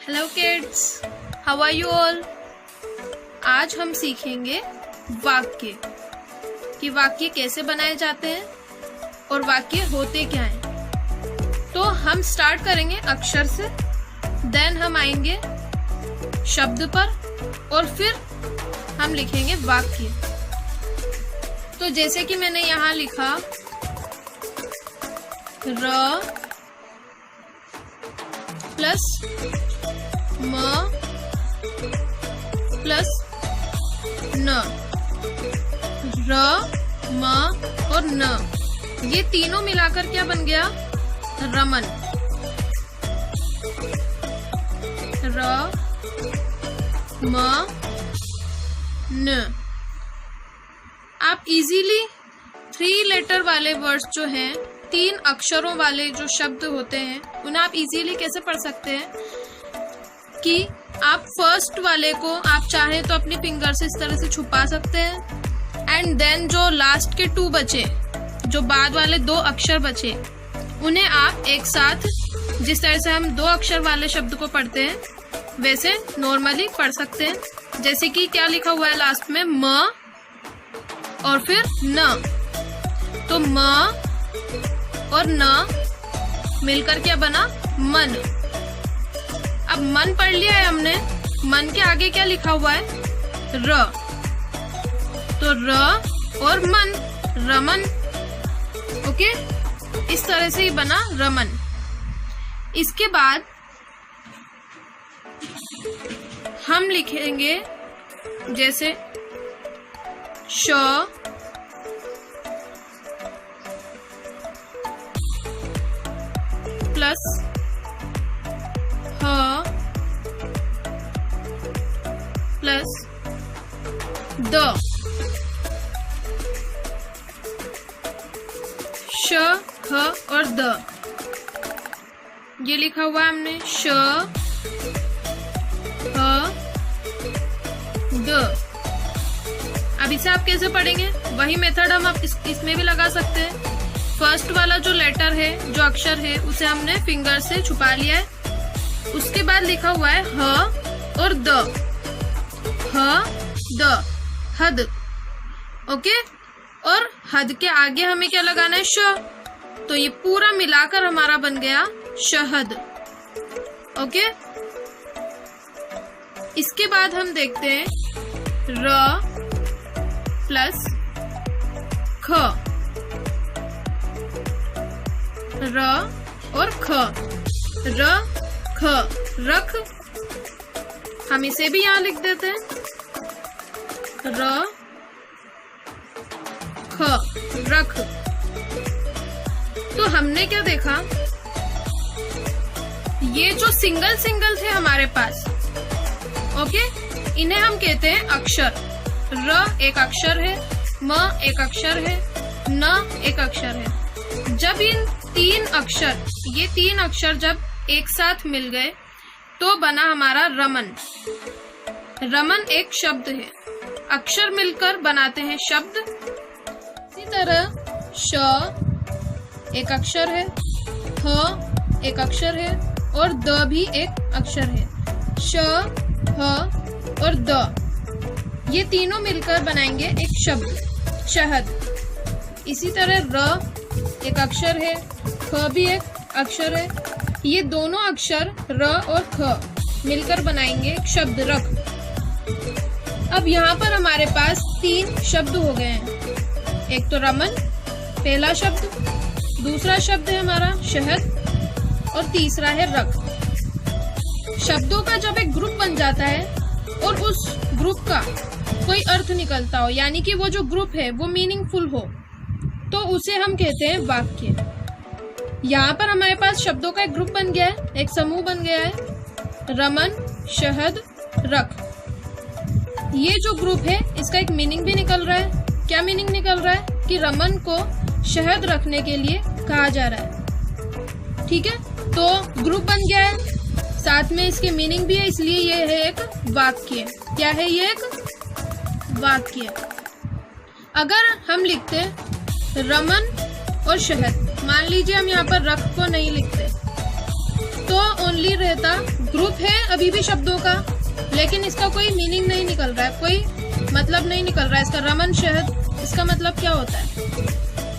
Hello kids, how are you all. आज हम सीखेंगे वाक्य कि वाक्य कैसे बनाए जाते हैं और वाक्य होते क्या हैं। तो हम स्टार्ट करेंगे अक्षर से, देन हम आएंगे शब्द पर और फिर हम लिखेंगे वाक्य। तो जैसे कि मैंने यहाँ लिखा र प्लस म प्लस न, र म और न, ये तीनों मिलाकर क्या बन गया? रमन। र म न। आप इजीली 3 लेटर वाले वर्ड्स जो हैं, 3 अक्षरों वाले जो शब्द होते हैं, उन्हें आप इजीली कैसे पढ़ सकते हैं कि आप फर्स्ट वाले को आप चाहे तो अपनी फिंगर से इस तरह से छुपा सकते हैं, एंड देन जो लास्ट के 2 बचे, जो बाद वाले 2 अक्षर बचे, उन्हें आप एक साथ जिस तरह से हम 2 अक्षर वाले शब्द को पढ़ते हैं वैसे नॉर्मली पढ़ सकते हैं। जैसे कि क्या लिखा हुआ है लास्ट में, म और फिर न। तो म और न मिलकर क्या बना? मन। अब मन पढ़ लिया है हमने, मन के आगे क्या लिखा हुआ है? र। तो र और मन, रमन। ओके, इस तरह से ही बना रमन। इसके बाद हम लिखेंगे जैसे श प्लस ह प्लस द। श, ह और द, ये लिखा हुआ है हमने। श, ह, द। अब इसे आप कैसे पढ़ेंगे? वही मेथड हम आप इसमें भी लगा सकते हैं। फर्स्ट वाला जो लेटर है, जो अक्षर है, उसे हमने फिंगर से छुपा लिया है। उसके बाद लिखा हुआ है ह और द। ह, द, हद। ओके, और हद के आगे हमें क्या लगाना है? श। तो ये पूरा मिलाकर हमारा बन गया शहद। ओके, इसके बाद हम देखते हैं र प्लस ख। र और ख, र ख, रख। हम इसे भी यहाँ लिख देते हैं, र ख, रख। तो हमने क्या देखा? ये जो सिंगल सिंगल थे हमारे पास, ओके, इन्हें हम कहते हैं अक्षर। र एक अक्षर है, म एक अक्षर है, न एक अक्षर है। जब इन 3 अक्षर, ये 3 अक्षर जब एक साथ मिल गए तो बना हमारा रमन। रमन एक शब्द है, अक्षर मिलकर बनाते हैं शब्द। इसी तरह श एक अक्षर है, ह एक अक्षर है और द भी एक अक्षर है। श, ह और द, ये तीनों मिलकर बनाएंगे एक शब्द, शहद। इसी तरह र एक अक्षर है, ख भी एक अक्षर है। ये दोनों अक्षर र और ख मिलकर बनाएंगे एक शब्द, रख। अब यहाँ पर हमारे पास 3 शब्द हो गए हैं। एक तो रमन पहला शब्द, दूसरा शब्द है हमारा शहद और तीसरा है रख। शब्दों का जब एक ग्रुप बन जाता है और उस ग्रुप का कोई अर्थ निकलता हो, यानी कि वो जो ग्रुप है वो मीनिंगफुल हो, तो उसे हम कहते हैं वाक्य। यहाँ पर हमारे पास शब्दों का एक ग्रुप बन गया है, एक समूह बन गया है, रमन, शहद, रख। ये जो ग्रुप है इसका एक मीनिंग भी निकल रहा है। क्या मीनिंग निकल रहा है? कि रमन को शहद रखने के लिए कहा जा रहा है। ठीक है, तो ग्रुप बन गया है, साथ में इसके मीनिंग भी है, इसलिए ये है एक वाक्य। क्या है ये? एक वाक्य। अगर हम लिखते रमन और शहद, मान लीजिए हम यहाँ पर रख को नहीं लिखते तो ओनली रहता ग्रुप है अभी भी शब्दों का, लेकिन इसका कोई मीनिंग नहीं निकल रहा है, कोई मतलब नहीं निकल रहा है इसका। रमन शहद, इसका मतलब क्या होता है?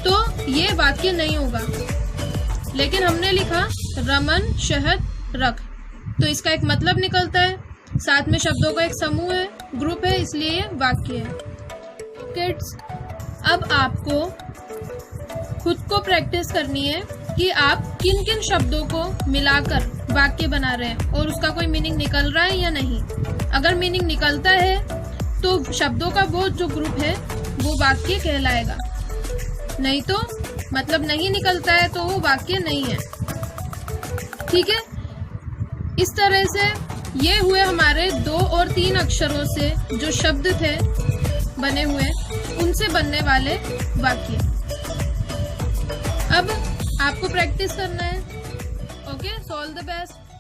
तो ये वाक्य नहीं होगा। लेकिन हमने लिखा रमन शहद रख, तो इसका एक मतलब निकलता है, साथ में शब्दों का एक समूह है, ग्रुप है, इसलिए ये वाक्य है। किड्स, अब आपको खुद को प्रैक्टिस करनी है कि आप किन किन शब्दों को मिलाकर वाक्य बना रहे हैं और उसका कोई मीनिंग निकल रहा है या नहीं। अगर मीनिंग निकलता है तो शब्दों का वो जो ग्रुप है वो वाक्य कहलाएगा, नहीं तो मतलब नहीं निकलता है तो वो वाक्य नहीं है। ठीक है, इस तरह से ये हुए हमारे 2 और 3 अक्षरों से जो शब्द थे बने हुए, उनसे बनने वाले वाक्य। अब आपको प्रैक्टिस करना है। Okay, so all the best.